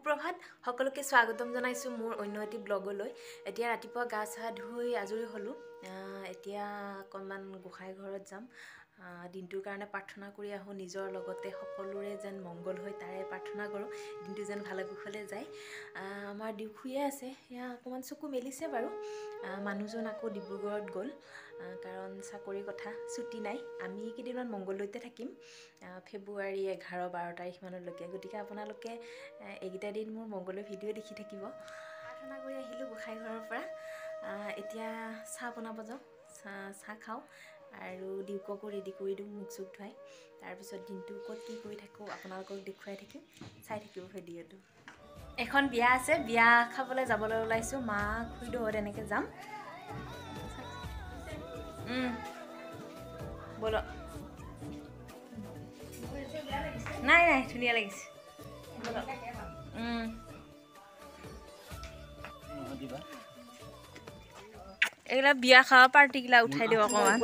সুপ্ৰভাত সকলোকে স্বাগতম জনাইছো মোৰ অন্য এটি ব্লগলৈ এতিয়া ৰাতিপুৱা গা চা ধুই আজৰি হলো এতিয়া অকমান গোসাই ঘৰত যাম দিনটোৰ কাৰণে প্ৰাৰ্থনা কৰি আহো নিজৰ লগতে সকলোৰে যেন মংগল হয় তাৰে প্ৰাৰ্থনা কৰো দিনটো যেন ভালে কুশলে যায় আমাৰ দিউখুয়ে আছে ইয়া অকমান চকু মেলিছে বাৰু মানুহজন আকৌ ডিব্ৰুগড়ত গ'ল কাৰণ চাকৰি কথা ছুটি নাই আমি কেইদিনমান মংগলদৈতে থাকিম ফেব্ৰুৱাৰী 11-12 তাৰিখ মানলৈকে গতিকে আপোনালোকে এইকেইটা দিন মোৰ মংগলৰ ভিডিঅ' দেখি থাকিব প্ৰাৰ্থনা কৰি আহিলোঁ গোসাই ঘৰৰ পৰা এতিয়া চাহ বনাব যাওঁ চাহ খাওঁ আৰু দিউককো ৰেডি কৰি দিওঁ মুখ চুখ ধুৱাই তাৰপিছত দিনটো ক'ত কি কৰি থাকোঁ আপোনালোকক দেখুৱাই থাকিম চাই থাকিব ভিডিঅ'টো এখন বিয়া আছে বিয়া খাবলৈ যাবলৈ ওলাইছোঁ মা খুৰীদেউহঁত এনেকৈ যাম বলো নাই নাই ধুনীয়া লাগিছে এগুলা বিয়া খাওয়া পার্টি গিলা উঠাই দিও অকমান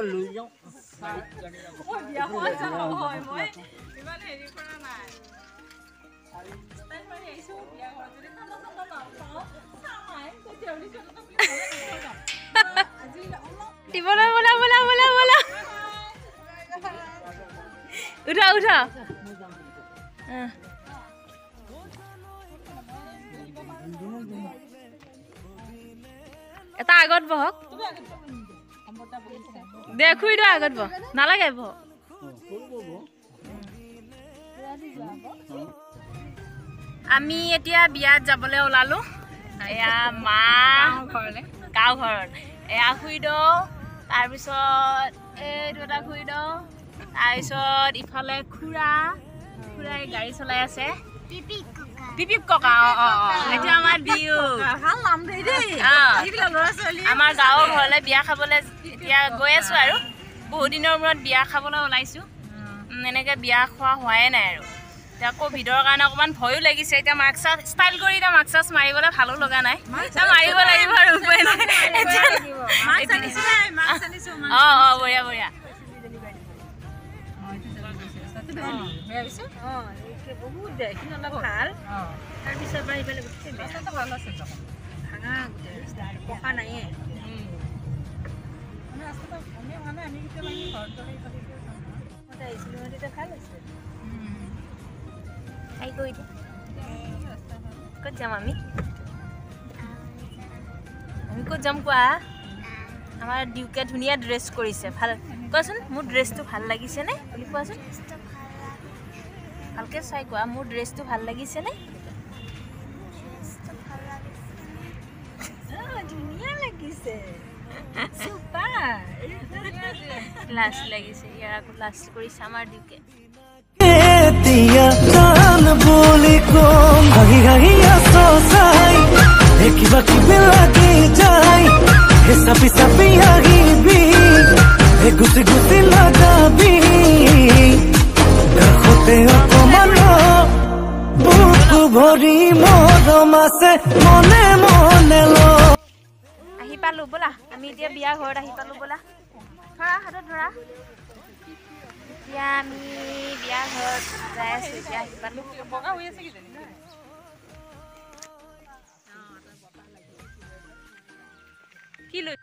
বলা বলা বলা বলা বলা উঠা উঠা এটা আগত বহক দেখুই দিও আগত বহ নালাগে বহ আমি এতিয়া বিয়াত যাবলৈ ওলালো এয়া মা গাঁও ঘৰত এয়া খুই দিও তাৰপিছত এইটো এটা খুই দিও তাৰপিছত ইফালে খুৰাই গাড়ী চলাই আছে পিপিপ ককা এইটো আমাৰ দিও আমাৰ গাঁৱৰ ঘৰলৈ বিয়া খাবলৈ এতিয়া গৈ আছো আৰু বহুত দিনৰ মূৰত বিয়া খাবলৈ ওলাইছো এনেকৈ বিয়া খোৱা হোৱাই নাই আৰু এতিয়া কোভিডৰ কাৰণে অকণমান ভয়ো লাগিছে এতিয়া মাস্ক ষ্টাইল কৰি এতিয়া মাস্ক মাৰিবলৈ ভালো লগা নাই মাৰিব লাগিব আৰু উপায় নাই বঢ়িয়া বঢ়িয়া বহুত ভাল তাৰপিছত বাঢ়ি পেলাই ৰাস্তাটো ভাল আছে ভাঙা পকা নাই ক'ত যাম আমি ক'ত যাম কোৱা আমাৰ দিউকে ধুনীয়া ড্ৰেছ কৰিছে ভাল কোৱাচোন মোৰ ড্ৰেছটো ভাল লাগিছেনে বুলি কোৱাচোন ভালকে চাই কোৱা মোৰ ড্ৰেছটো ভাল লাগিছেনে ধুনীয়া লাগিছে লাজ লাগিছে ইয়াৰ আকৌ লাজ কৰিছে আমাৰ দিউকে আহি পালো ব'লা আমি এতিয়া বিয়া ঘৰত আহি পালো ব'লা ধৰা হাতত ধৰা এতিয়া আমি বিয়া ঘৰত যাই আছো এতিয়া আহি পালো কি লৈ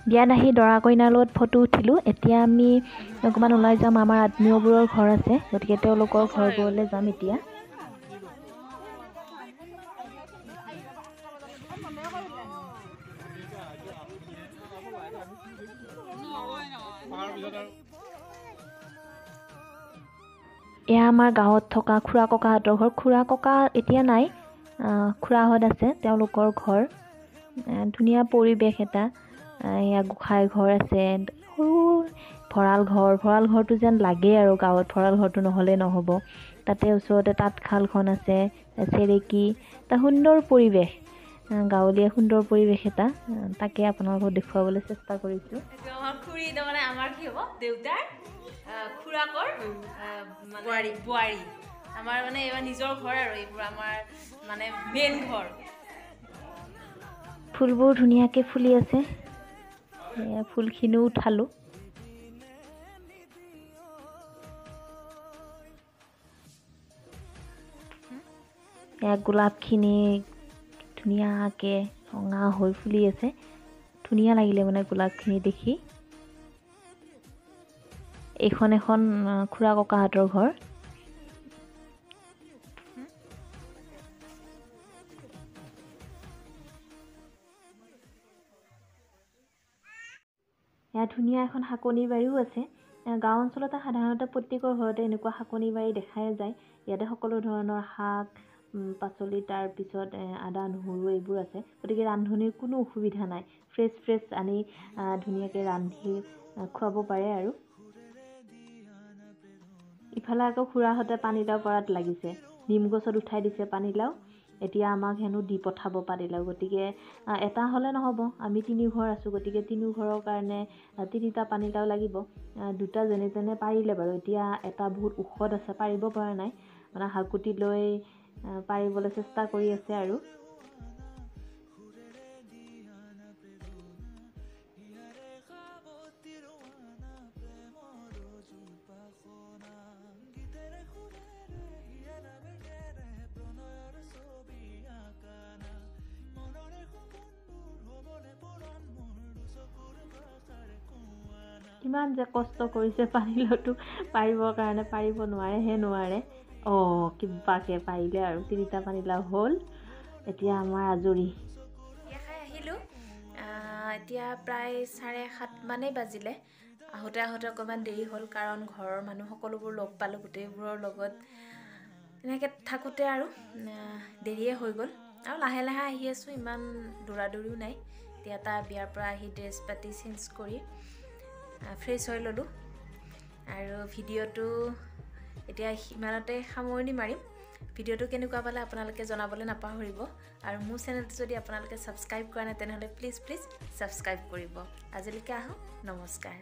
বিয়াত আহি দৰা কইনাৰ লগত ফটো উঠিলোঁ এতিয়া আমি অকণমান ওলাই যাম আমাৰ আত্মীয়বোৰৰ ঘৰ আছে গতিকে তেওঁলোকৰ ঘৰবোৰলৈ যাম এতিয়া এয়া আমাৰ গাঁৱত থকা খুৰা ককাহঁতৰ ঘৰ খুৰা ককা এতিয়া নাই খুৰাহঁত আছে তেওঁলোকৰ ঘৰ ধুনীয়া পৰিৱেশ এটা এয়া গোসাই ঘৰ আছে সৰু ভঁৰাল ঘৰটো যেন লাগে আৰু গাঁৱত ভঁৰাল ঘৰটো নহ'লে নহ'ব তাতে ওচৰতে তাঁতশালখন আছে চেৰেকী এটা সুন্দৰ পৰিৱেশ গাঁৱলীয়া সুন্দৰ পৰিৱেশ এটা তাকে আপোনালোকক দেখুৱাবলৈ চেষ্টা কৰিছোঁ খুৰী তাৰমানে আমাৰ কি হ'ব দেউতাৰ খুৰাকৰ বোৱাৰী আমাৰ মানে এইবাৰ নিজৰ ঘৰ আৰু এইবোৰ আমাৰ মানে মেইন ঘৰ ফুলবোৰ ধুনীয়াকৈ ফুলি আছে। ফুলখিনিও উঠালোঁ। গোলাপখিনি ধুনীয়াকৈ ৰঙা হৈ ফুলি আছে। ধুনীয়া লাগিলে মানে গোলাপখিনি দেখি। এইখন এখন খুৰা ককাহঁতৰ ঘৰ। ইয়াত ধুনীয়া এখন শাকনি বাৰীও আছে। গাঁও অঞ্চলতে সাধাৰণতে প্ৰত্যেকৰ ঘৰতে এনেকুৱা শাকনি বাৰী দেখাই যায়। ইয়াতে সকলো ধৰণৰ শাক পাচলি তাৰপিছত আদা নহৰু এইবোৰ আছে। গতিকে ৰান্ধনিৰ কোনো অসুবিধা নাই। ফ্ৰেছ আনি ধুনীয়াকৈ ৰান্ধি খুৱাব পাৰে আৰু। ইফালে আকৌ খুৰাহঁতে পানীলাও পৰাত লাগিছে। নিম গছত উঠাই দিছে পানীলাও। এতিয়া আমাক হেনো দি পঠাব পানীলাও। গতিকে এটা হ'লে নহ'ব, আমি 3 ঘৰ আছোঁ। গতিকে 3 ঘৰৰ কাৰণে 3টা পানীলাও লাগিব। 2টা যেনে তেনে পাৰিলে বাৰু। এতিয়া এটা বহুত ওখত আছে, পাৰিব পৰা নাই। মানে হাকুটি লৈ পাৰিবলৈ চেষ্টা কৰি আছে আৰু। কিমান যে কষ্ট কৰিছে পানীলাওটো পাৰিবৰ কাৰণে, পাৰিব নোৱাৰে। কিবাকে পাৰিলে আৰু 3টা পানীলাও হ'ল। এতিয়া আমাৰ আজৰি। খাই আহিলোঁ। এতিয়া প্ৰায় 7:30 মানেই বাজিলে। আহোঁতে অকণমান দেৰি হ'ল, কাৰণ ঘৰৰ মানুহ সকলোবোৰ লগ পালোঁ। গোটেইবোৰৰ লগত তেনেকৈ থাকোঁতে আৰু দেৰিয়ে হৈ গ'ল। আৰু লাহে লাহে আহি আছোঁ, ইমান দৌৰাদৌৰিও নাই। এতিয়া বিয়াৰ পৰা আহি ড্ৰেছ পাতি চেঞ্জ কৰি ফ্ৰেছ হৈ ল'লোঁ। আৰু ভিডিঅ'টো এতিয়া ইমানতে সামৰণি মাৰিম। ভিডিঅ'টো কেনেকুৱা পালে আপোনালোকে জনাবলৈ নাপাহৰিব। আৰু মোৰ চেনেলটো যদি আপোনালোকে ছাবস্ক্ৰাইব কৰা নাই তেনেহ'লে প্লিজ ছাবস্ক্ৰাইব কৰিব। আজিলৈকে আহোঁ, নমস্কাৰ।